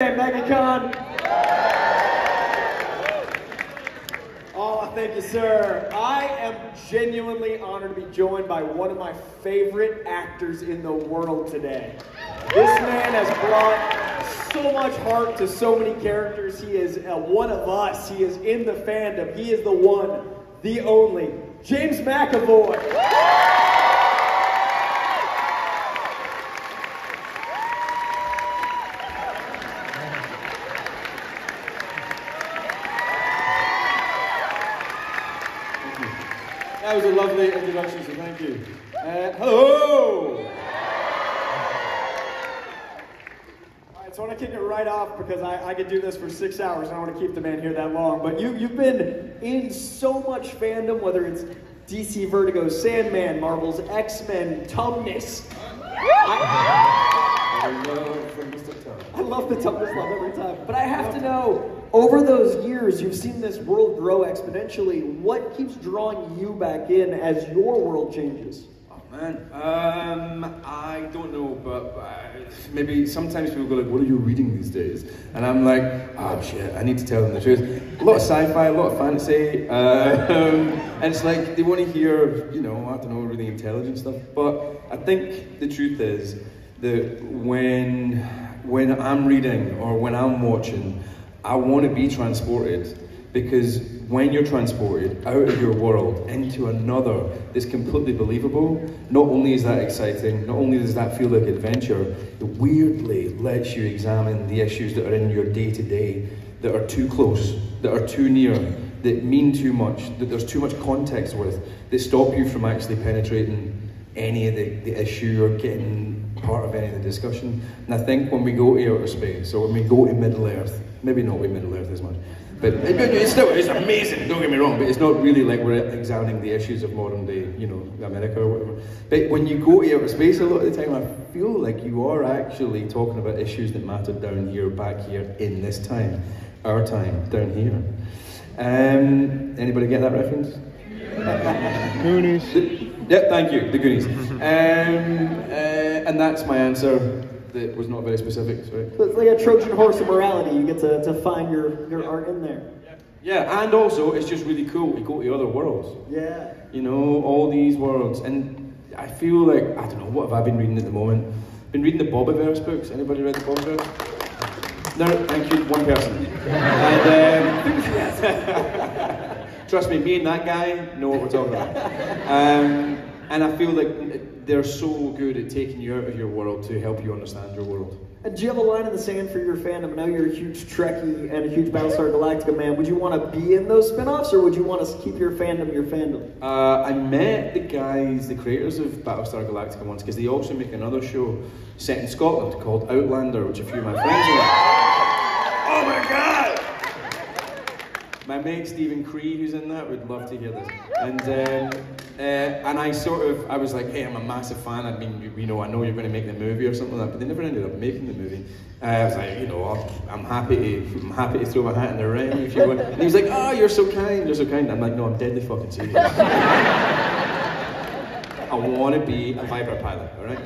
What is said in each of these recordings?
MEGACON. Oh, thank you, sir. I am genuinely honored to be joined by one of my favorite actors in the world today. This man has brought so much heart to so many characters. He is one of us. He is in the fandom. He is the one, the only, James McAvoy. That was a lovely introduction, so thank you. Hello! Alright, so I want to kick it right off because I could do this for 6 hours. I don't want to keep the man here that long. But you've been in so much fandom, whether it's DC Vertigo, Sandman, Marvel's X-Men, Tumnus. I love the Tumnus love every time. But I have to know, over those years, you've seen this world grow exponentially. What keeps drawing you back in as your world changes? Oh man, I don't know, but maybe sometimes people go like, what are you reading these days? And I'm like, oh shit, I need to tell them the truth. A lot of sci-fi, a lot of fantasy, and it's like, they want to hear, you know, I don't know, really intelligent stuff. But I think the truth is that when I'm reading or when I'm watching, I want to be transported, because when you're transported out of your world into another that's completely believable, not only is that exciting, not only does that feel like adventure, it weirdly lets you examine the issues that are in your day-to-day, that are too close, that are too near, that mean too much, that there's too much context with, that stop you from actually penetrating any of the issue or getting part of any of the discussion. And I think when we go to outer space, or when we go to Middle-earth, maybe not with Middle-earth as much, but it's amazing, don't get me wrong, but it's not really like we're examining the issues of modern day, you know, America or whatever. But when you go to outer space a lot of the time, I feel like you are actually talking about issues that matter down here, back here, in this time, our time, down here. Anybody get that reference? Goonies. Yeah, thank you, the Goonies. And that's my answer. That was not very specific, sorry. So it's like a Trojan horse of morality. You get to find your art in there. Yeah, and also it's just really cool to go to other worlds. Yeah. You know, all these worlds. And I feel like, I don't know, what have I been reading at the moment? Been reading the Bobiverse books. Anybody read the Bobiverse? No, thank you, one person. And trust me and that guy know what we're talking about. And I feel like they're so good at taking you out of your world to help you understand your world. And do you have a line in the sand for your fandom? I know you're a huge Trekkie and a huge Battlestar Galactica man. Would you want to be in those spin-offs, or would you want to keep your fandom your fandom? I met the guys, the creators of Battlestar Galactica once, because they also make another show set in Scotland called Outlander, which a few of my friends are. Oh my god! My mate Stephen Cree, who's in that, would love to hear this. And I was like, hey, I'm a massive fan. I mean, you know, I know you're going to make the movie or something like that, but they never ended up making the movie. I was like, you know, I'm happy to throw my hat in the ring if you want. And he was like, oh, you're so kind, you're so kind. I'm like, no, I'm deadly fucking serious. I want to be a fighter pilot, all right?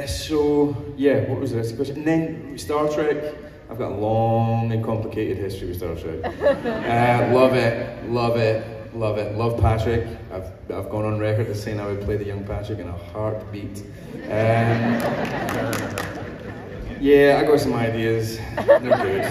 So yeah, what was the rest of the question? And then Star Trek. I've got a long and complicated history with Star Trek. Love it, love it, love it. Love Patrick. I've gone on record as saying I would play the young Patrick in a heartbeat. Yeah, I got some ideas. No good.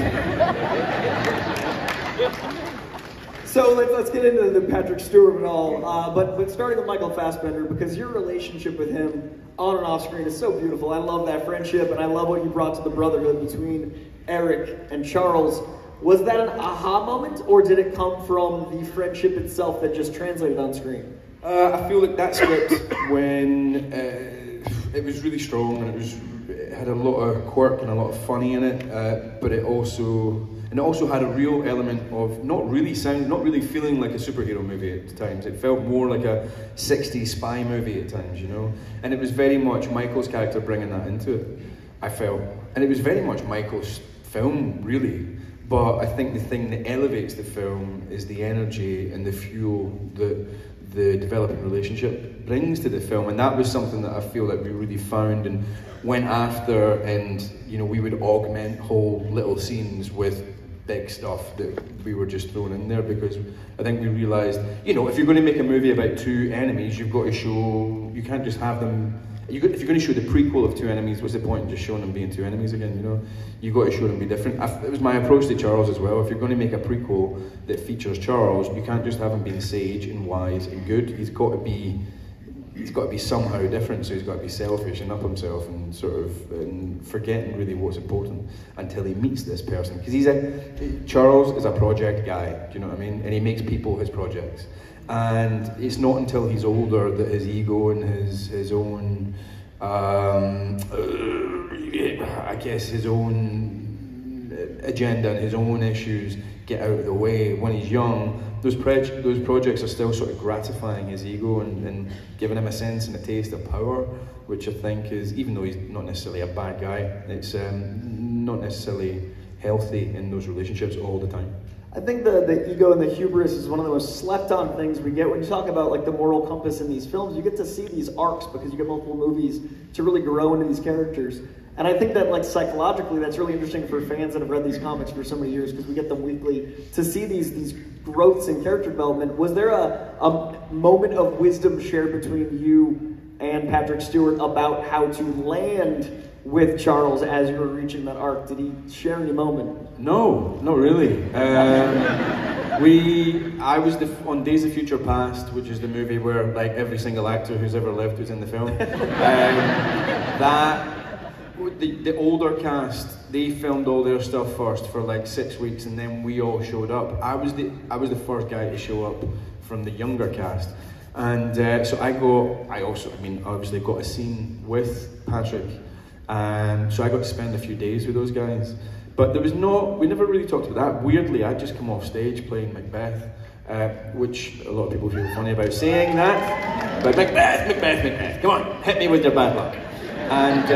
So let's get into the Patrick Stewart and all, but starting with Michael Fassbender, because your relationship with him on and off screen is so beautiful. I love that friendship, and I love what you brought to the brotherhood between Eric and Charles. Was that an aha moment, or did it come from the friendship itself that just translated on screen? I feel like that script, when it was really strong, and it had a lot of quirk and a lot of funny in it, but it also had a real element of not really feeling like a superhero movie at times. It felt more like a 60s spy movie at times, you know? And it was very much Michael's character bringing that into it, I felt. And it was very much Michael's film, really. But I think the thing that elevates the film is the energy and the fuel that the developing relationship it brings to the film, and that was something that I feel like we really found and went after, and you know, we would augment whole little scenes with big stuff that we were just throwing in there, because I think we realised, you know, if you're going to make a movie about two enemies, you've got to show, you can't just have them, if you're going to show the prequel of two enemies, what's the point in just showing them being two enemies again, you know? You've got to show them be different. It was my approach to Charles as well. If you're going to make a prequel that features Charles, you can't just have him being sage and wise and good. He's got to be somehow different, so he's got to be selfish and up himself and sort of and forgetting really what's important until he meets this person. Because Charles is a project guy, do you know what I mean? And he makes people his projects. And it's not until he's older that his ego and his own, I guess his own agenda and his own issues get out of the way. When he's young, those projects are still sort of gratifying his ego and giving him a sense and a taste of power, which I think is, even though he's not necessarily a bad guy, it's not necessarily healthy in those relationships all the time. I think the ego and the hubris is one of the most slept on things we get. When you talk about like the moral compass in these films, you get to see these arcs because you get multiple movies to really grow into these characters. And I think that like psychologically, that's really interesting for fans that have read these comics for so many years, because we get them weekly to see these growths in character development. Was there a moment of wisdom shared between you and Patrick Stewart about how to land with Charles as you were reaching that arc? Did he share any moment? No, not really. I was on Days of Future Past, which is the movie where like every single actor who's ever lived was in the film. The older cast, they filmed all their stuff first for like 6 weeks, and then we all showed up. I was the first guy to show up from the younger cast, and so I obviously got a scene with Patrick, and so I got to spend a few days with those guys. But we never really talked about that. Weirdly, I'd just come off stage playing Macbeth, which a lot of people feel funny about saying that. But Macbeth, come on, hit me with your bad luck. And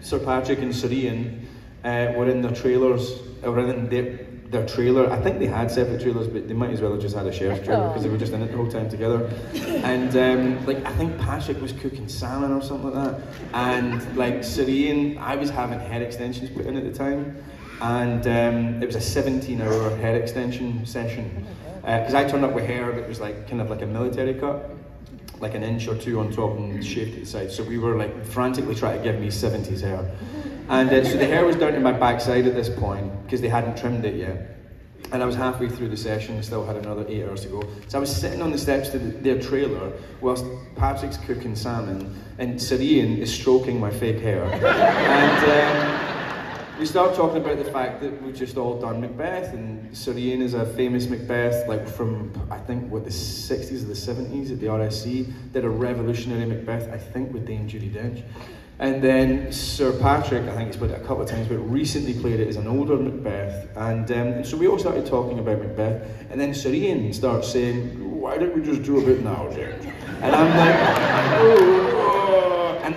Sir Patrick and Sir Ian were in their trailers, or in their trailer. I think they had separate trailers, but they might as well have just had a shared trailer because they were just in it the whole time together. And I think Patrick was cooking salmon or something like that. And like Sir Ian, I was having hair extensions put in at the time, and it was a 17-hour hair extension session because I turned up with hair that was like kind of like a military cut, like an inch or two on top and shaved at the side. So we were like frantically trying to give me 70s hair. And so the hair was down to my backside at this point because they hadn't trimmed it yet. And I was halfway through the session, still had another 8 hours to go. So I was sitting on the steps to their trailer whilst Patrick's cooking salmon and Sir Ian is stroking my fake hair. And we start talking about the fact that we've just all done Macbeth, and Sir Ian is a famous Macbeth, like from, I think, the 60s or the 70s at the RSC, did a revolutionary Macbeth, I think, with Dame Judi Dench. And then Sir Patrick, I think he's played it a couple of times, but recently played it as an older Macbeth. And so we all started talking about Macbeth, and then Sir Ian starts saying, why don't we just do a bit now, James? And I'm like, oh. And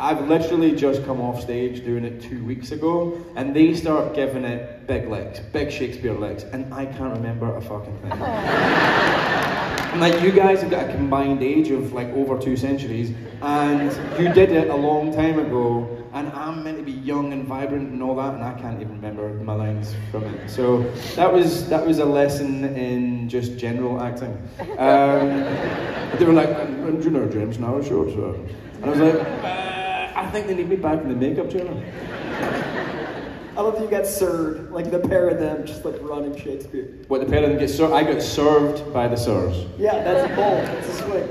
I've literally just come off stage doing it 2 weeks ago, and they start giving it big licks, big Shakespeare licks, and I can't remember a fucking thing. I'm like, you guys have got a combined age of like over 2 centuries, and you did it a long time ago, and I'm meant to be young and vibrant and all that, and I can't even remember my lines from it. So that was a lesson in just general acting. They were like, and you know, James, now it's your turn. And I was like, I think they need me back in the makeup chair. I love that you got served, like the pair of them just like running Shakespeare. What, the pair of them get served? I got served by the sirs. Yeah, that's bold. That's a swing.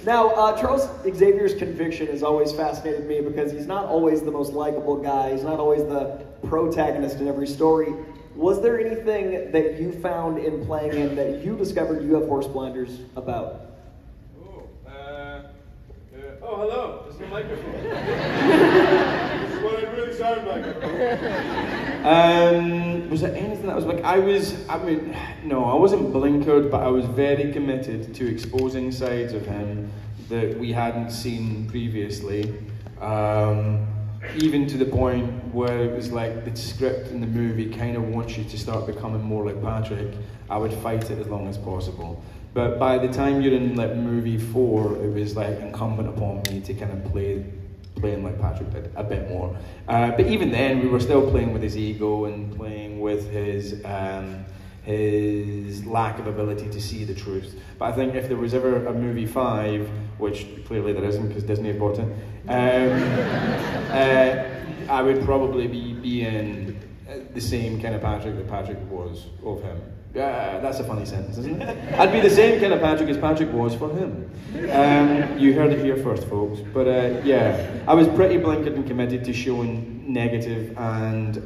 Now, Charles Xavier's conviction has always fascinated me because he's not always the most likable guy. He's not always the protagonist in every story. Was there anything that you found in playing him that you discovered you have horse blinders about? Oh, hello. This is the microphone. This is what I really sound like. Was there anything that was like, no, I wasn't blinkered, but I was very committed to exposing sides of him that we hadn't seen previously. Even to the point where it was like the script in the movie kind of wants you to start becoming more like Patrick. I would fight it as long as possible. But by the time you're in like movie 4, it was like incumbent upon me to kind of playing like Patrick did a bit more. But even then, we were still playing with his ego and playing with his lack of ability to see the truth. But I think if there was ever a movie 5, which clearly there isn't because Disney had bought it, I would probably be in the same kind of Patrick that Patrick was of him. That's a funny sentence, isn't it? I'd be the same kind of Patrick as Patrick was for him. You heard it here first, folks. But yeah, I was pretty blinkered and committed to showing negative and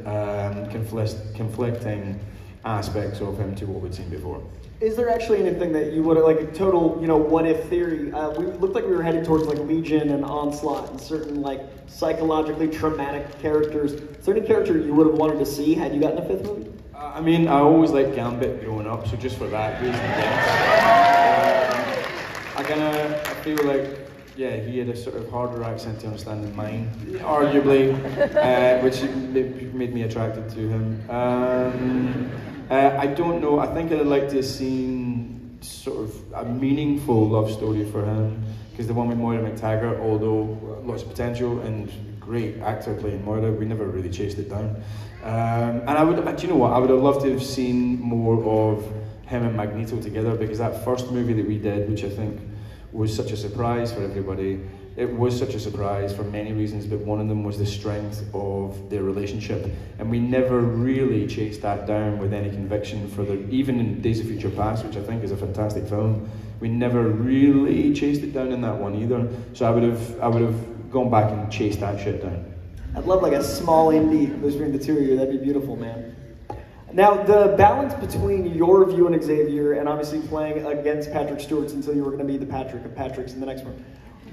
conflicting aspects of him to what we'd seen before. Is there actually anything that you would, like a total, what if theory? We looked like we were headed towards like Legion and Onslaught and certain like psychologically traumatic characters. Is there any character you would have wanted to see had you gotten a 5th movie? I mean, I always liked Gambit growing up, so just for that reason, yes. I feel like, yeah, he had a sort of harder accent to understand than mine, arguably, which made me attracted to him. I don't know, I think I'd like to have seen sort of a meaningful love story for him, because the one with Moira McTaggart, although lots of potential and great actor playing Moira, we never really chased it down. And I would, do you know what, I would have loved to have seen more of him and Magneto together, because that first movie that we did, which I think was such a surprise for everybody, it was such a surprise for many reasons, but one of them was the strength of their relationship. And we never really chased that down with any conviction for even in Days of Future Past, which I think is a fantastic film, we never really chased it down in that one either. So I would have gone back and chased that shit down. I'd love like a small indie between the two of you. That'd be beautiful, man. Now, the balance between your view and Xavier, and obviously playing against Patrick Stewart's until you were going to be the Patrick of Patrick's in the next one,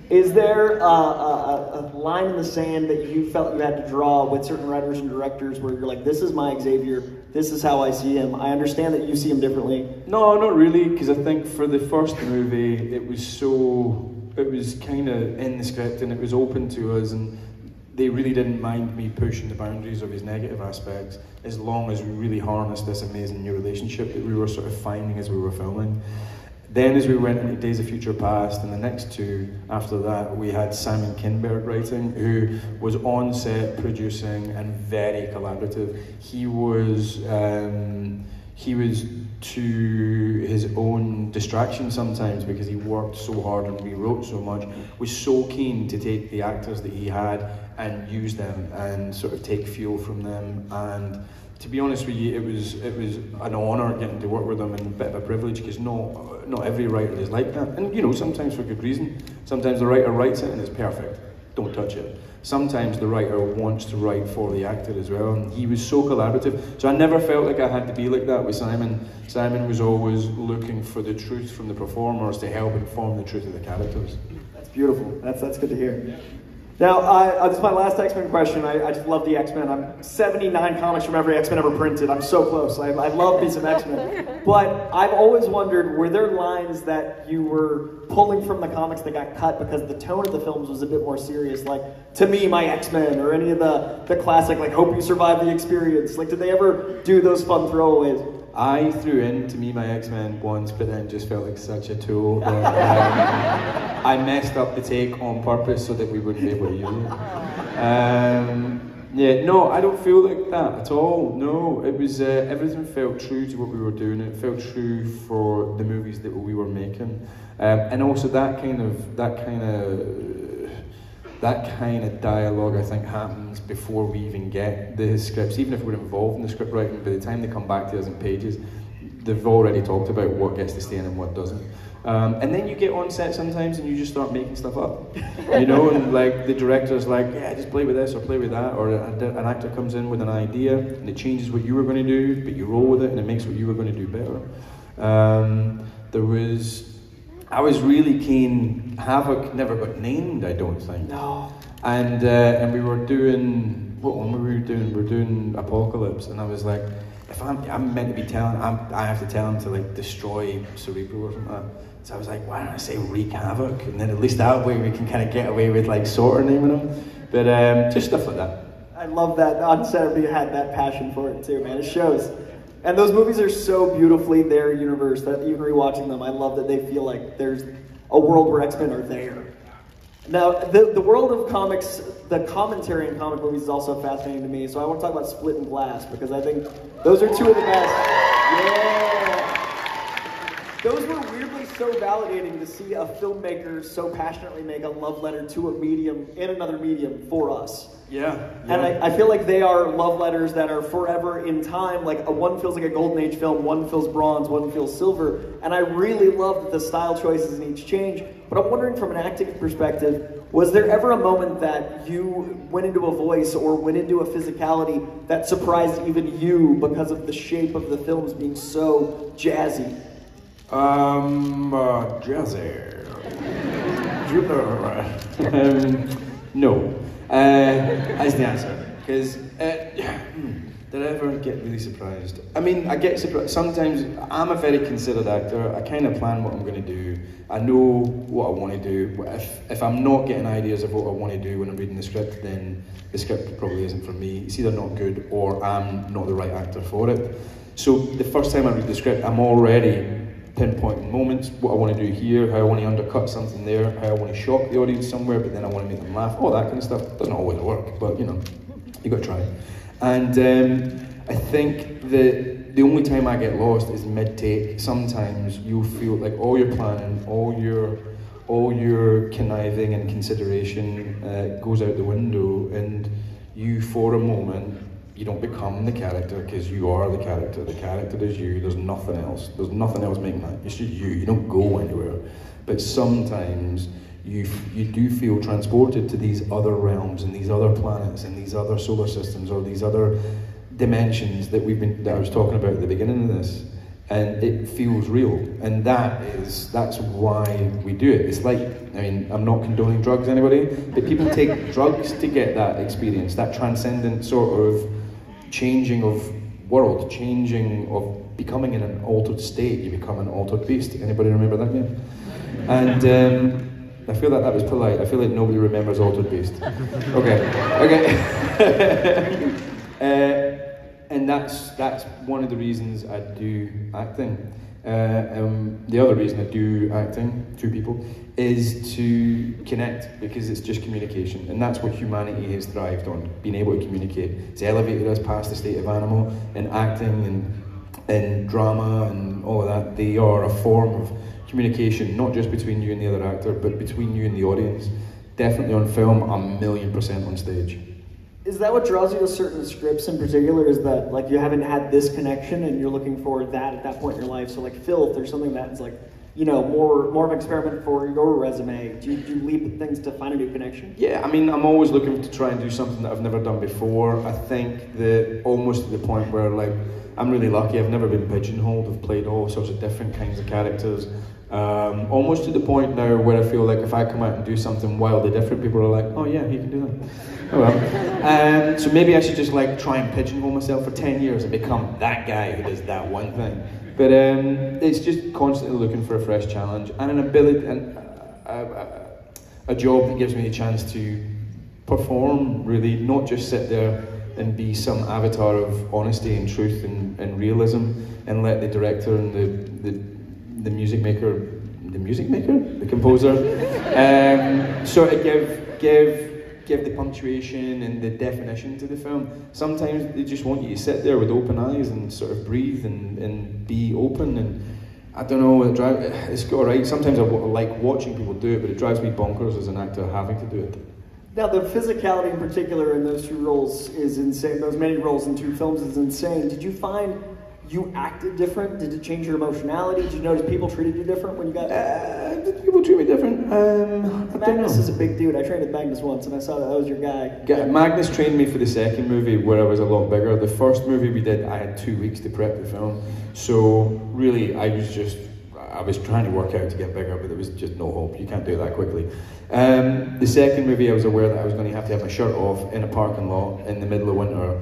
is there a line in the sand that you felt you had to draw with certain writers and directors where you're like, this is my Xavier, this is how I see him? I understand that you see him differently. No, not really, because I think for the first movie, it was kind of in the script and it was open to us, and they really didn't mind me pushing the boundaries of his negative aspects, as long as we really harnessed this amazing new relationship that we were sort of finding as we were filming. Then as we went into Days of Future Past, and the next 2 after that, we had Simon Kinberg writing, who was on set producing and very collaborative. He was to his own distraction sometimes, because he worked so hard and rewrote so much, was so keen to take the actors that he had and use them and sort of take fuel from them. And to be honest with you, it was an honour getting to work with them, and a bit of a privilege, because not every writer is like that. And sometimes for good reason. Sometimes the writer writes it and it's perfect, don't touch it. Sometimes the writer wants to write for the actor as well, and he was so collaborative. So I never felt like I had to be like that with Simon. Simon was always looking for the truth from the performers to help inform the truth of the characters. That's beautiful. That's good to hear. Now, this is my last X-Men question. I just love the X-Men. I'm 79 comics from every X-Men ever printed. I'm so close. I love me some X-Men. But I've always wondered, were there lines that you were pulling from the comics that got cut because the tone of the films was a bit more serious? Like, To Me, My X-Men, or any of the classic, like, Hope You Survive the Experience. Like, did they ever do those fun throwaways? I threw in To Me, My X-Men once, but then just felt like such a tool that I messed up the take on purpose so that we wouldn't be able to use it. Yeah, no, I don't feel like that at all. No, it was everything felt true to what we were doing. It felt true for the movies that we were making, and also that kind of dialogue, I think, happens before we even get the scripts. Even if we're involved in the script writing, by the time they come back to us in pages, they've already talked about what gets to stay in and what doesn't. And then you get on set sometimes and you just start making stuff up, and like the director's like, yeah, just play with this or play with that, or an actor comes in with an idea and it changes what you were going to do, but you roll with it and it makes what you were going to do better. I was really keen. Havoc never got named, I don't think. No. And we were doing, what one were we doing? We were doing Apocalypse, and I was like, if I'm meant to be telling, I have to tell him to like destroy Cerebro or something like that. So I was like, why don't I say Wreak Havoc? And then at least that way we can kind of get away with like sort of naming him. But just stuff like that. I love that on set you had that passion for it too, man. It shows. And those movies are so beautifully their universe that even rewatching them, I love that they feel like there's a world where X-Men are there. Now, the world of comics, the commentary in comic movies is also fascinating to me, so I want to talk about Split and Glass, because I think those are two of the best. Yeah! Those were weirdly so validating to see a filmmaker so passionately make a love letter to a medium, in another medium, for us. Yeah. And I feel like they are love letters that are forever in time. Like one feels like a Golden Age film, one feels bronze, one feels silver. And I really love that the style choices in each change. But I'm wondering from an acting perspective, was there ever a moment that you went into a voice or went into a physicality that surprised even you because of the shape of the films being so jazzy? Jazzy. No. As the answer, because did I ever get really surprised? I mean, I get surprised. Sometimes I'm a very considered actor. I kind of plan what I'm going to do. I know what I want to do. If I'm not getting ideas of what I want to do when I'm reading the script, then the script probably isn't for me. It's either not good or I'm not the right actor for it. So the first time I read the script, I'm already pinpointing moments, what I want to do here, how I want to undercut something there, how I want to shock the audience somewhere, but then I want to make them laugh, all that kind of stuff. Doesn't always work, but you know, you got to try. And I think that the only time I get lost is mid-take. Sometimes you'll feel like all your planning, all your conniving and consideration goes out the window, and you, for a moment, you don't become the character because you are the character. The character is you. There's nothing else. There's nothing else making that. It's just you. You don't go anywhere. But sometimes you do feel transported to these other realms and these other planets and these other solar systems or these other dimensions that I was talking about at the beginning of this. And it feels real. And that's why we do it. It's like, I mean, I'm not condoning drugs, anybody, but people take drugs to get that experience, that transcendent sort of changing of world, changing of becoming in an altered state. You become an altered beast. Anybody remember that game? And I feel like that was polite. I feel like nobody remembers Altered Beast. Okay. And that's one of the reasons I do acting. The other reason I do acting to people is to connect, because it's just communication, and that's what humanity has thrived on, being able to communicate. It's elevated us past the state of animal, and acting and drama and all of that. They are a form of communication, not just between you and the other actor, but between you and the audience. Definitely on film, 1,000,000% on stage. Is that what draws you to certain scripts in particular? Is that like you haven't had this connection and you're looking for that at that point in your life? So like Filth or something that's like, you know, more of an experiment for your resume. Do you leap at things to find a new connection? Yeah, I mean, I'm always looking to try and do something that I've never done before. I think that almost to the point where, like, I'm really lucky. I've never been pigeonholed. I've played all sorts of different kinds of characters. Almost to the point now where I feel like if I come out and do something wildly different, people are like, oh yeah, he can do that. Oh well. So maybe I should just like try and pigeonhole myself for 10 years and become that guy who does that one thing. But it's just constantly looking for a fresh challenge and an ability and a job that gives me a chance to perform, really, not just sit there and be some avatar of honesty and truth and realism, and let the director and the the composer, sort of give the punctuation and the definition to the film. Sometimes they just want you to sit there with open eyes and sort of breathe and be open, and I don't know, it's alright. Sometimes I like watching people do it, but it drives me bonkers as an actor having to do it. Now, the physicality in particular in those two roles is insane. Those many roles in two films is insane. Did you find you acted different? Did it change your emotionality? Did you notice people treated you different when you got... Did people treat me different? Magnus is a big dude. I trained with Magnus once, and I saw that was your guy. Magnus trained me for the second movie, where I was a lot bigger. The first movie we did, I had 2 weeks to prep the film. So, really, I I was trying to work out to get bigger, but there was just no hope. You can't do it that quickly. The second movie, I was aware that I was going to have my shirt off in a parking lot in the middle of winter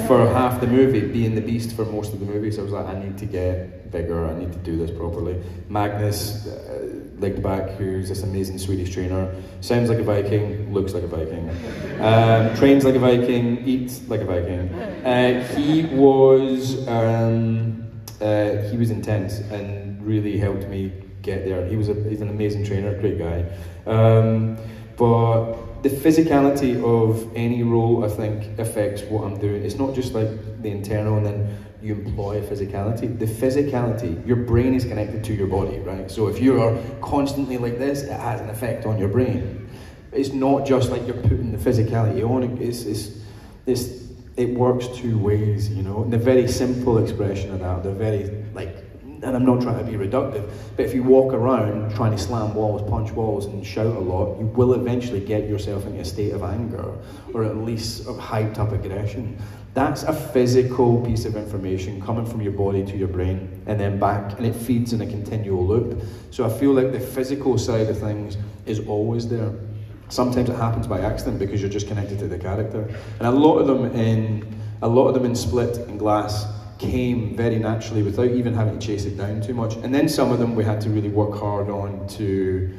for half the movie, being the beast for most of the movie. So I was like, I need to get bigger, I need to do this properly. Magnus, legged back, who's this amazing Swedish trainer, sounds like a Viking, looks like a Viking, trains like a Viking, eats like a Viking. He was intense and really helped me get there. He's an amazing trainer, great guy. But the physicality of any role, I think, affects what I'm doing. It's not just like the internal and then you employ a physicality. The physicality, your brain is connected to your body, right? So if you are constantly like this, it has an effect on your brain. It's not just like you're putting the physicality on it. It works two ways, you know. And the very simple expression of that, the very, like, and I'm not trying to be reductive, but if you walk around trying to slam walls, punch walls, and shout a lot, you will eventually get yourself into a state of anger, or at least of hyped up aggression. That's a physical piece of information coming from your body to your brain, and then back, and it feeds in a continual loop. So I feel like the physical side of things is always there. Sometimes it happens by accident because you're just connected to the character. And a lot of them in Split and Glass came very naturally without even having to chase it down too much. And then some of them we had to really work hard on to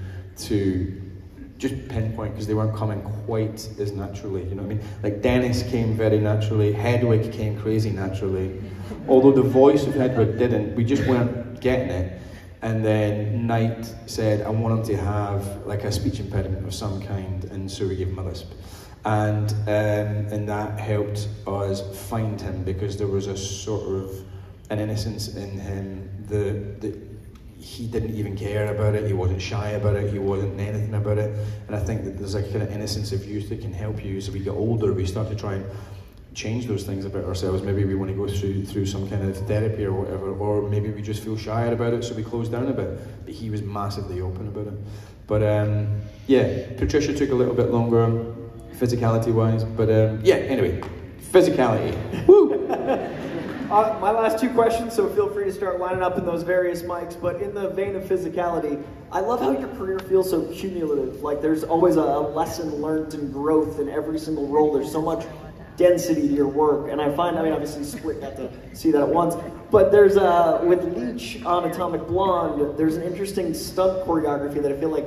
just pinpoint because they weren't coming quite as naturally, you know what I mean? Like Dennis came very naturally, Hedwig came crazy naturally. Although the voice of Hedwig didn't, we just weren't getting it. And then Knight said, I want him to have like a speech impediment of some kind, and so we gave him a lisp. And that helped us find him because there was a sort of an innocence in him that he didn't even care about it, he wasn't shy about it, he wasn't anything about it. And I think that there's a kind of innocence of youth that can help you. So we get older, we start to try and change those things about ourselves. Maybe we want to go through some kind of therapy or whatever, or maybe we just feel shy about it, so we close down a bit. But he was massively open about it. But yeah, Patricia took a little bit longer, physicality-wise, but yeah, anyway, physicality. Woo! My last two questions, so feel free to start lining up in those various mics, but in the vein of physicality, I love how your career feels so cumulative. Like there's always a lesson learned and growth in every single role. There's so much density to your work, and I find, obviously Split got to see that at once, but there's with Leech on Atomic Blonde, there's an interesting stunt choreography that I feel like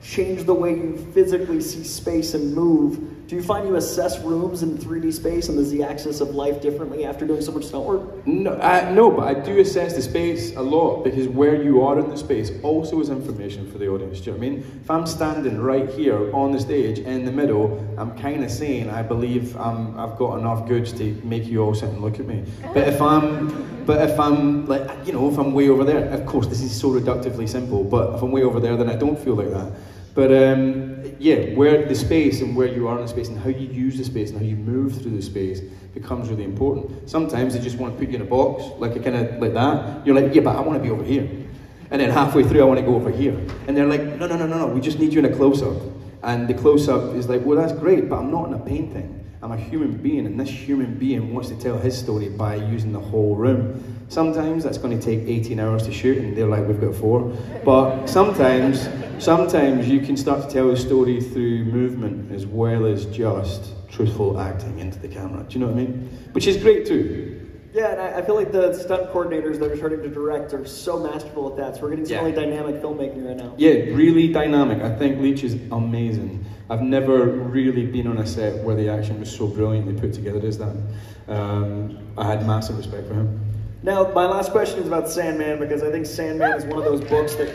changed the way you physically see space and move. Do you find you assess rooms in 3D space and the Z-axis of life differently after doing so much stunt work? No, but I do assess the space a lot because where you are in the space also is information for the audience. Do you know what I mean? If I'm standing right here on the stage in the middle, I'm kind of saying I believe I've got enough goods to make you all sit and look at me. But if I'm like, you know, if I'm way over there, of course this is so reductively simple, but if I'm way over there then I don't feel like that. But yeah, where the space and where you are in the space and how you use the space and how you move through the space becomes really important. Sometimes they just want to put you in a box, like a kind of like that. You're like, yeah, but I want to be over here. And then halfway through, I want to go over here. And they're like, no, we just need you in a close-up. And the close-up is like, well, that's great, but I'm not in a painting. I'm a human being, and this human being wants to tell his story by using the whole room. Sometimes that's going to take 18 hours to shoot, and they're like, we've got 4. But sometimes you can start to tell a story through movement as well as just truthful acting into the camera. Do you know what I mean? Which is great too. Yeah, and I feel like the stunt coordinators that are starting to direct are so masterful at that. So we're getting some really dynamic filmmaking right now. Yeah, really dynamic. I think Leech is amazing. I've never really been on a set where the action was so brilliantly put together as that. I had massive respect for him. Now, my last question is about Sandman, because I think Sandman is one of those books that,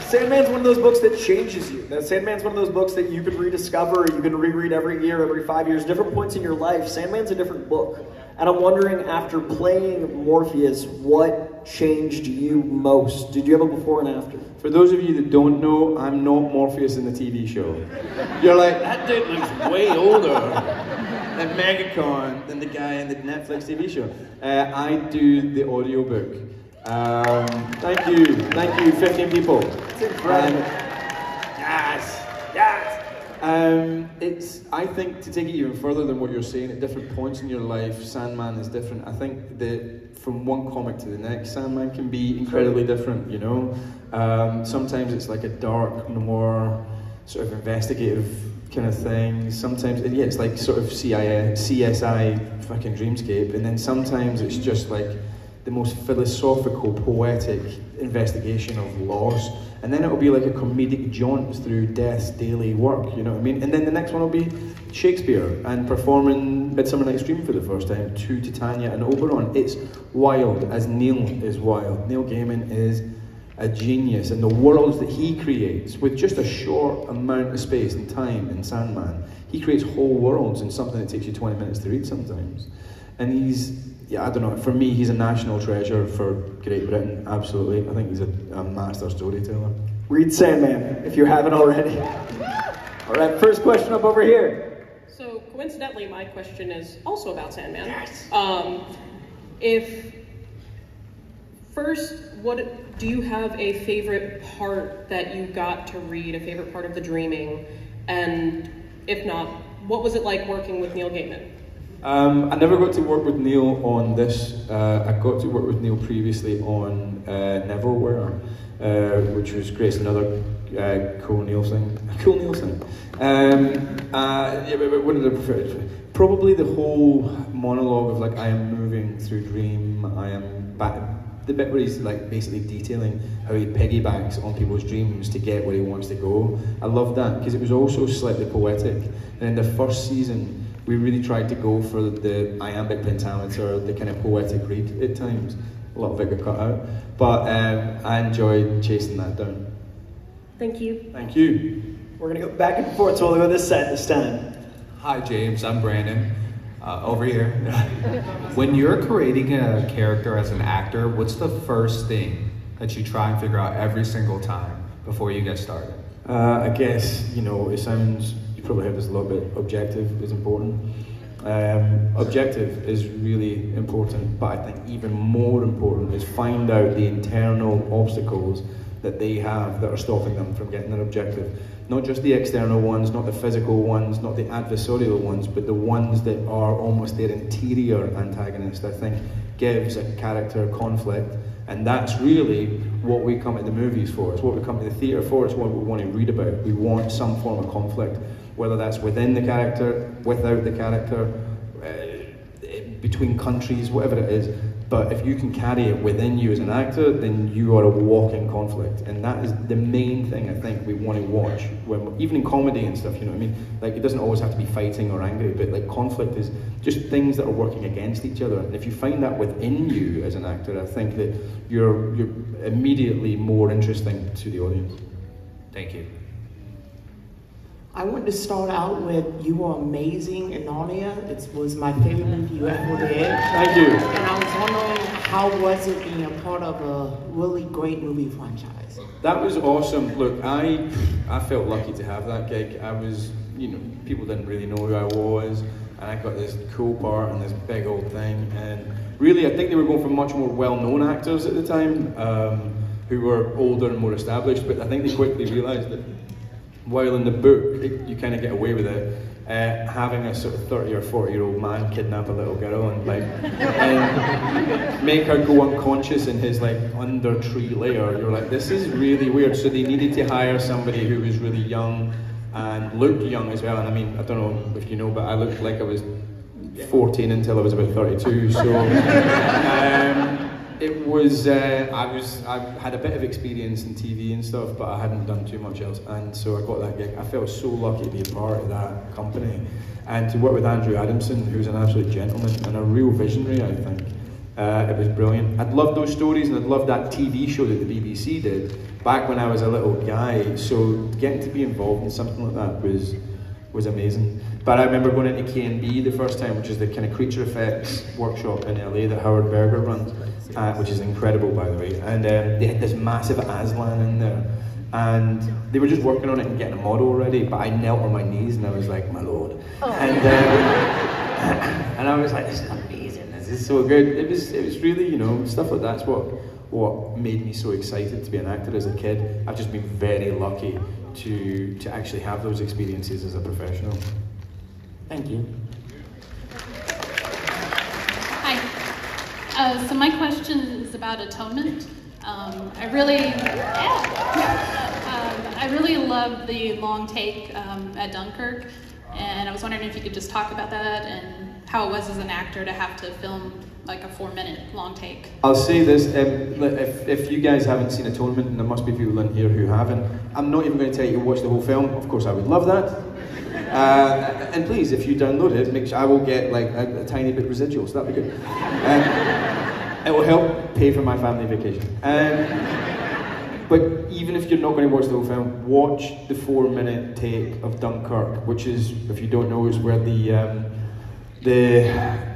Sandman's one of those books that changes you. Sandman's one of those books that you can rediscover, you can reread every year, every 5 years, different points in your life. Sandman's a different book. And I'm wondering, after playing Morpheus, what changed you most? Did you have a before and after? For those of you that don't know, I'm not Morpheus in the TV show. You're like, that dude looks way older than MEGACON than the guy in the Netflix TV show. I do the audiobook. Thank you, 15 people. It's incredible. Yes. I think to take it even further than what you're saying, at different points in your life, Sandman is different. I think that from one comic to the next, Sandman can be incredibly different, you know? Sometimes it's like a dark, more sort of investigative kind of thing. Sometimes, yeah, it's like sort of CSI fucking dreamscape. And then sometimes it's just like the most philosophical, poetic investigation of loss. And then it'll be like a comedic jaunt through death's daily work, you know what I mean? And then the next one will be Shakespeare and performing Midsummer Night's Dream for the first time to Titania and Oberon. It's wild, as Neil is wild. Neil Gaiman is a genius, and the worlds that he creates with just a short amount of space and time in Sandman, he creates whole worlds in something that takes you 20 minutes to read sometimes. And I don't know, for me, he's a national treasure for Great Britain, absolutely. I think he's a master storyteller. Read Sandman, if you haven't already. All right, first question up over here. So, coincidentally, my question is also about Sandman. Yes. What do you have a favorite part that you got to read, a favorite part of the dreaming? And if not, what was it like working with Neil Gaiman? I never got to work with Neil on this. I got to work with Neil previously on Neverwhere, which was great. It's another cool Neil thing. Cool Neil thing. Yeah, but what did I prefer? Probably the whole monologue of like, I am moving through dream, I am back. The bit where he's like basically detailing how he piggybacks on people's dreams to get where he wants to go. I love that because it was also slightly poetic. And in the first season, we really tried to go for the iambic pentameter, the kind of poetic read at times. A lot of it got cut out. But I enjoyed chasing that down. Thank you. Thank you. We're going to go back and forth, so we'll go this side this time. Hi, James. I'm Brandon. Over here. When you're creating a character as an actor, what's the first thing that you try and figure out every single time before you get started? I guess, you know, it sounds, you probably heard this a little bit, objective is important. Objective is really important, but I think even more important is find out the internal obstacles that they have that are stopping them from getting their objective. Not just the external ones, not the physical ones, not the adversarial ones, but the ones that are almost their interior antagonist, I think, gives a character conflict. And that's really what we come to the movies for. It's what we come to the theatre for. It's what we want to read about. We want some form of conflict, whether that's within the character, without the character, between countries, whatever it is. But if you can carry it within you as an actor, then you are a walking conflict. And that is the main thing I think we want to watch. Even in comedy and stuff, you know what I mean? Like, it doesn't always have to be fighting or angry, but like conflict is just things that are working against each other. And if you find that within you as an actor, I think that you're immediately more interesting to the audience. Thank you. I wanted to start out with You Are Amazing in Narnia. It was my favorite movie you ever did. Thank you. And I was wondering, how was it being a part of a really great movie franchise? That was awesome. Look, I felt lucky to have that gig. I was, you know, people didn't really know who I was, and I got this cool part and this big old thing. And really, I think they were going for much more well-known actors at the time, who were older and more established, but I think they quickly realised that while in the book, you kind of get away with it, having a sort of 30 or 40-year-old man kidnap a little girl and like and make her go unconscious in his like under tree lair. You're like, this is really weird. So they needed to hire somebody who was really young and looked young as well. And I mean, I don't know if you know, but I looked like I was 14 until I was about 32. So it was, I had a bit of experience in TV and stuff, but I hadn't done too much else, and so I got that gig. I felt so lucky to be a part of that company, and to work with Andrew Adamson, who's an absolute gentleman and a real visionary, I think. It was brilliant. I'd loved those stories, and I'd loved that TV show that the BBC did back when I was a little guy, so getting to be involved in something like that was amazing. But I remember going into K&B the first time, which is the kind of creature effects workshop in LA that Howard Berger runs, which is incredible, by the way. And they had this massive Aslan in there, and they were just working on it and getting a model ready, but I knelt on my knees and I was like, my lord. Oh. And I was like, this is amazing, this is so good. It was really, you know, stuff like that's what made me so excited to be an actor as a kid. I've just been very lucky to actually have those experiences as a professional. Thank you. Hi. So my question is about atonement. I really love the long take at Dunkirk, and I was wondering if you could just talk about that and how it was as an actor to have to film like a 4-minute long take. I'll say this, if you guys haven't seen Atonement, and there must be people in here who haven't, I'm not even going to tell you to watch the whole film. Of course, I would love that. And please, if you download it, make sure I will get like a tiny bit residual, so that'd be good. It will help pay for my family vacation. But even if you're not going to watch the whole film, watch the 4-minute take of Dunkirk, which is, if you don't know, is where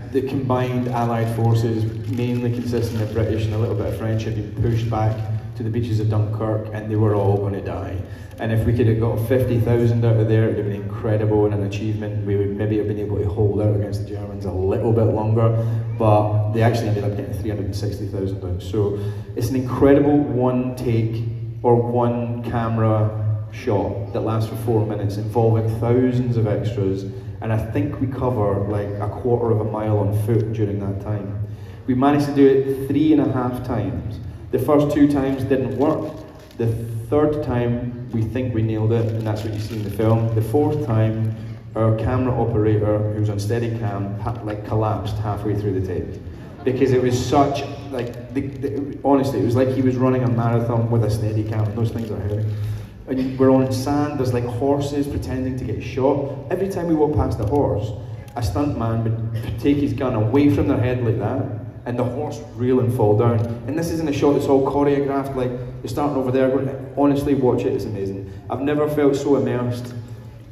the combined Allied forces, mainly consisting of British and a little bit of French, had been pushed back to the beaches of Dunkirk, and they were all going to die. And if we could have got 50,000 out of there, it would have been incredible and an achievement. We would maybe have been able to hold out against the Germans a little bit longer, but they actually ended up getting 360,000 out. So it's an incredible one take or one camera shot that lasts for 4 minutes, involving thousands of extras. And I think we cover like a quarter of a mile on foot during that time. We managed to do it 3.5 times. The first 2 times didn't work. The third time, we think we nailed it, and that's what you see in the film. The 4th time, our camera operator, who was on Steadicam, collapsed halfway through the take. Because it was such, honestly, it was like he was running a marathon with a Steadicam, and those things are heavy. And we're on sand, there's like horses pretending to get shot. Every time we walk past a horse, a stuntman would take his gun away from their head like that, and the horse would reel and fall down. And this isn't a shot that's all choreographed, like you're starting over there. Honestly, watch it, it's amazing. I've never felt so immersed.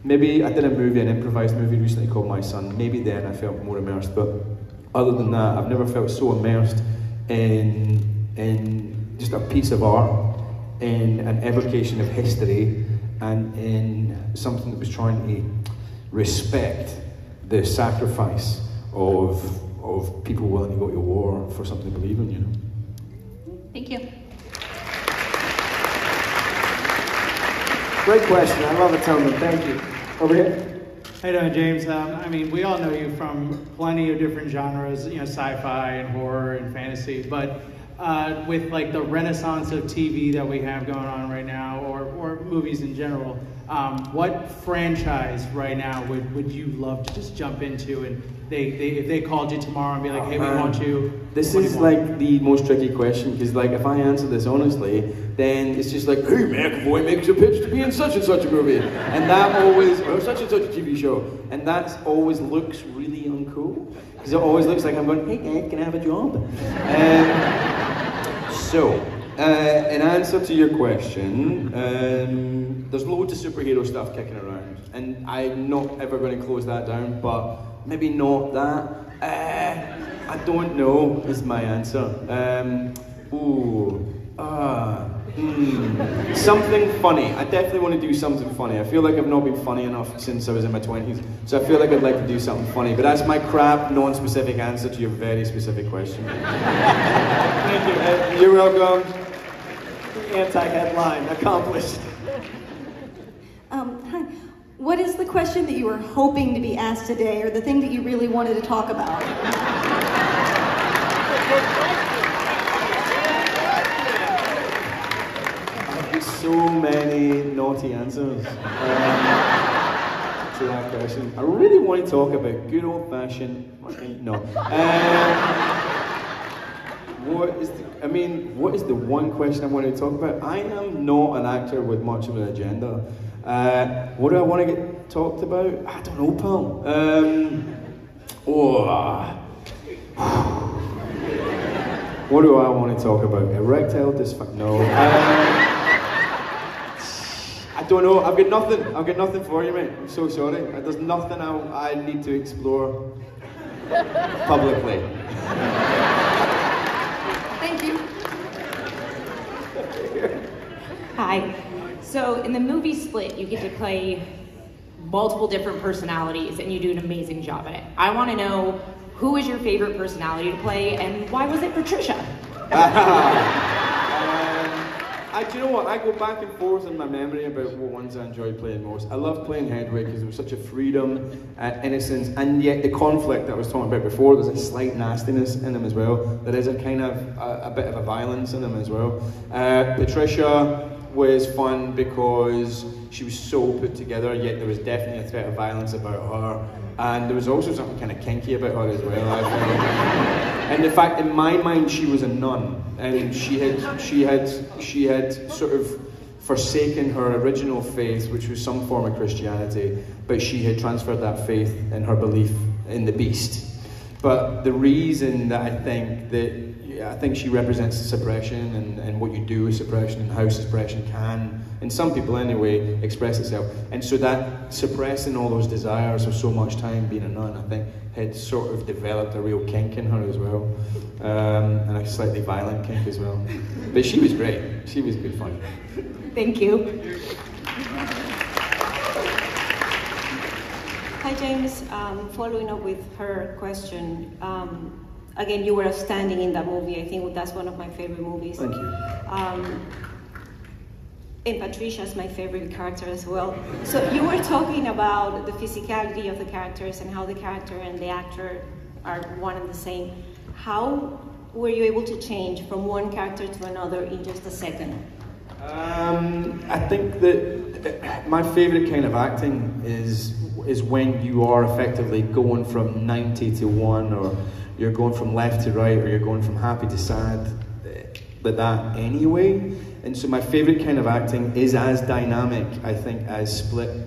Maybe I did a movie, an improvised movie recently called My Son. Maybe then I felt more immersed, but other than that, I've never felt so immersed in just a piece of art, in an evocation of history, and in something that was trying to respect the sacrifice of people willing to go to war for something to believe in, you know. Thank you. Great question. I love Atonement. Thank you. Over here. How you doing, James? I mean, we all know you from plenty of different genres, you know, sci-fi and horror and fantasy, but with like the renaissance of TV that we have going on right now, or movies in general, what franchise right now would you love to just jump into, and if they called you tomorrow and be like, hey, we want you. This is like the most tricky question, because like if I answer this honestly, then it's just like, hey, McAvoy makes a pitch to be in such and such a movie, and that always, or such and such a TV show, and that always looks really uncool, because it always looks like I'm going, hey guys, can I have a job? So, in answer to your question, there's loads of superhero stuff kicking around, and I'm not ever going to close that down, but maybe not that. I don't know is my answer. Something funny. I definitely want to do something funny. I feel like I've not been funny enough since I was in my 20s, so I feel like I'd like to do something funny, but that's my crap, non-specific answer to your very specific question. Thank you. You're welcome. Anti-headline accomplished. Hi. What is the question that you were hoping to be asked today, or the thing that you really wanted to talk about? So many naughty answers to that question. I really want to talk about good old-fashioned. No. What is the one question I want to talk about? I am not an actor with much of an agenda. What do I want to get talked about? I don't know, pal. What do I want to talk about? Erectile dysfunction? No. I don't know. I've got nothing for you, mate. I'm so sorry. There's nothing I need to explore publicly. Thank you. Hi. So in the movie Split, you get to play multiple different personalities, and you do an amazing job at it. I want to know, who is your favorite personality to play, and why was it Patricia? Do you know what? I go back and forth in my memory about what ones I enjoy playing most. I loved playing Hedwig because there was such a freedom, innocence, and yet the conflict that I was talking about before, there's a slight nastiness in them as well. There is a kind of, a bit of a violence in them as well. Patricia was fun because she was so put together, yet there was definitely a threat of violence about her. And there was also something kind of kinky about her as well, I felt. And in fact, in my mind, she was a nun, and she had sort of forsaken her original faith, which was some form of Christianity, but she had transferred that faith in her belief in the beast. But the reason that I think she represents suppression and what you do with suppression and how suppression can, in some people anyway, express itself. And so that suppressing all those desires of so much time being a nun, I think, had sort of developed a real kink in her as well. And a slightly violent kink as well. But she was great. She was good fun. Thank you. Hi James, following up with her question, again, you were outstanding in that movie. I think that's one of my favorite movies. Thank you. And Patricia's my favorite character as well. So you were talking about the physicality of the characters and how the character and the actor are one and the same. How were you able to change from one character to another in just a second? I think that my favorite kind of acting is when you are effectively going from 90 to 1, or you're going from left to right, or you're going from happy to sad, like that anyway. And so my favorite kind of acting is as dynamic, I think, as Split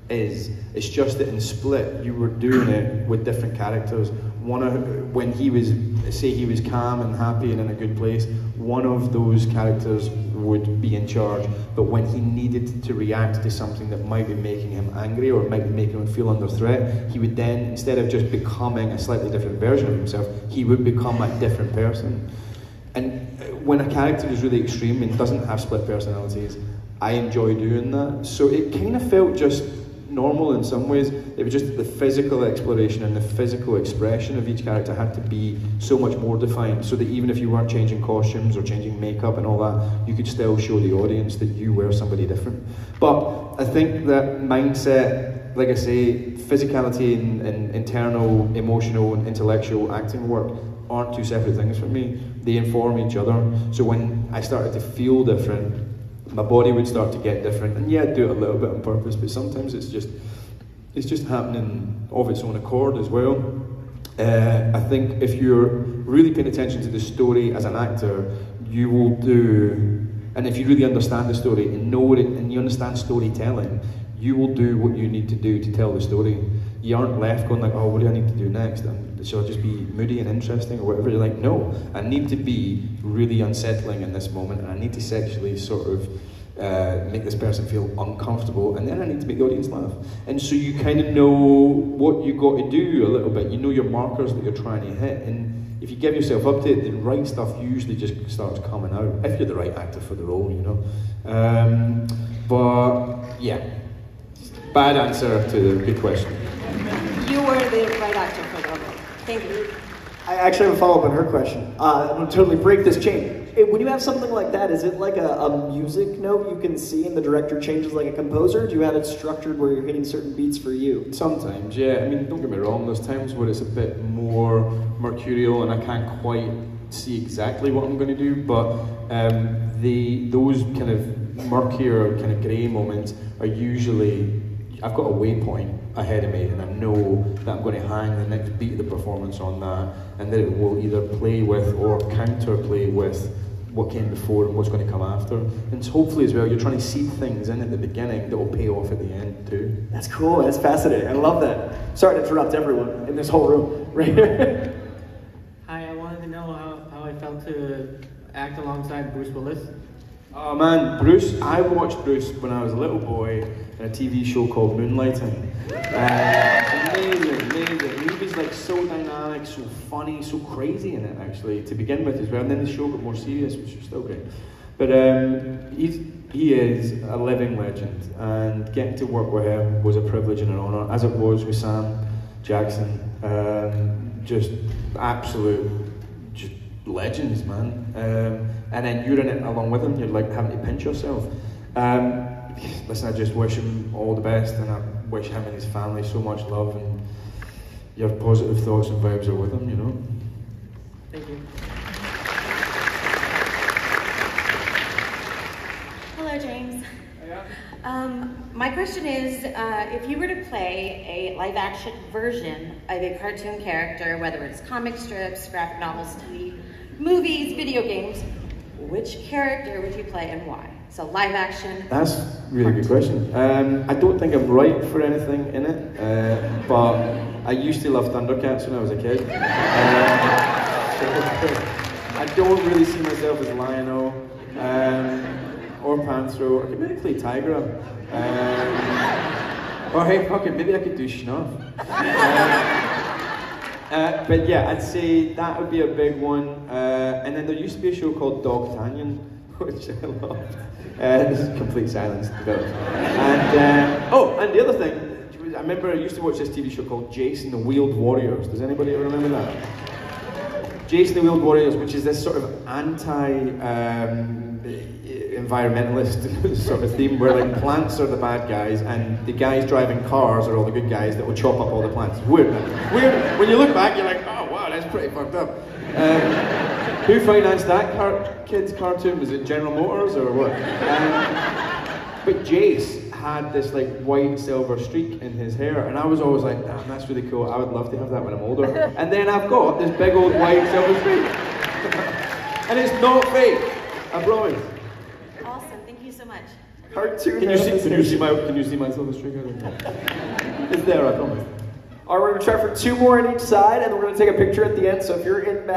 is. It's just that in Split, you were doing it with different characters. When he was, say he was calm and happy and in a good place, one of those characters would be in charge. But when he needed to react to something that might be making him angry or might be making him feel under threat, he would then, instead of just becoming a slightly different version of himself, he would become a different person. And when a character is really extreme and doesn't have split personalities, I enjoy doing that. So it kind of felt just normal in some ways. It was just the physical exploration and the physical expression of each character had to be so much more defined, so that even if you weren't changing costumes or changing makeup and all that, you could still show the audience that you were somebody different. But I think that mindset, like I say, physicality and internal, emotional and intellectual acting work aren't two separate things for me. They inform each other. So when I started to feel different, my body would start to get different. And yeah, I'd do it a little bit on purpose, but sometimes it's just happening of its own accord as well. I think if you're really paying attention to the story as an actor, you will do, and if you really understand the story and know it, and you understand storytelling, you will do what you need to do to tell the story. You aren't left going like, oh, what do I need to do next? And should I just be moody and interesting or whatever? You're like, no, I need to be really unsettling in this moment, and I need to sexually sort of make this person feel uncomfortable, and then I need to make the audience laugh. And so you kind of know what you got to do a little bit. You know your markers that you're trying to hit, and if you give yourself up to it, the right stuff usually just starts coming out, if you're the right actor for the role, you know. But yeah, bad answer to the good question. You were the right actor for that role. Thank you. I actually have a follow-up on her question. I'm going to totally break this chain. When you have something like that, is it like a music note you can see and the director changes like a composer? Do you have it structured where you're hitting certain beats for you? Sometimes, yeah. I mean, don't get me wrong, there's times where it's a bit more mercurial and I can't quite see exactly what I'm going to do, but those kind of murkier, kind of grey moments are usually, I've got a waypoint ahead of me and I know that I'm going to hang the next beat of the performance on that, and that it will either play with or counterplay with what came before and what's going to come after. And hopefully as well, you're trying to seed things in at the beginning that will pay off at the end too. That's cool, that's fascinating, I love that. Sorry to interrupt everyone in this whole room, right here. Hi, I wanted to know how I felt to act alongside Bruce Willis. Oh man, Bruce, I watched Bruce when I was a little boy in a TV show called Moonlighting. Amazing. He was like so dynamic, so funny, so crazy in it actually, to begin with as well. And then the show got more serious, which was still great. But he is a living legend, and getting to work with him was a privilege and an honour, as it was with Sam Jackson. Just absolute, just legends, man. And then you're in it along with them. You're like having to pinch yourself. Listen, I just wish him all the best, and I wish him and his family so much love, and your positive thoughts and vibes are with him, you know. Thank you. Hello, James. My question is, if you were to play a live-action version of a cartoon character, whether it's comic strips, graphic novels, TV, movies, video games, which character would you play and why? So live action. That's a really good question. I don't think I'm right for anything in it, but I used to love Thundercats when I was a kid. I don't really see myself as Lion-O or Panthro. I could maybe play Tigra. Or hey, fuck it, maybe I could do Schnuff. But yeah, I'd say that would be a big one. And then there used to be a show called Dog Tanyan, which I loved. This is complete silence. And the other thing, I remember I used to watch this TV show called Jason the Wheeled Warriors. Does anybody ever remember that? Jason the Wheeled Warriors, which is this sort of anti-environmentalist sort of theme where like plants are the bad guys and the guys driving cars are all the good guys that will chop up all the plants. Weird, man. Weird. When you look back, you're like, oh wow, that's pretty fucked up. Who financed that kids' cartoon? Was it General Motors or what? But Jace had this like white silver streak in his hair, and I was always like, damn, that's really cool. I would love to have that when I'm older. And then I've got this big old white silver streak, and it's not fake. I promise. Awesome. Thank you so much. Cartoon. Can you see my silver streak? It's there. I promise. All right, we're gonna try for 2 more on each side, and then we're gonna take a picture at the end. So if you're in back.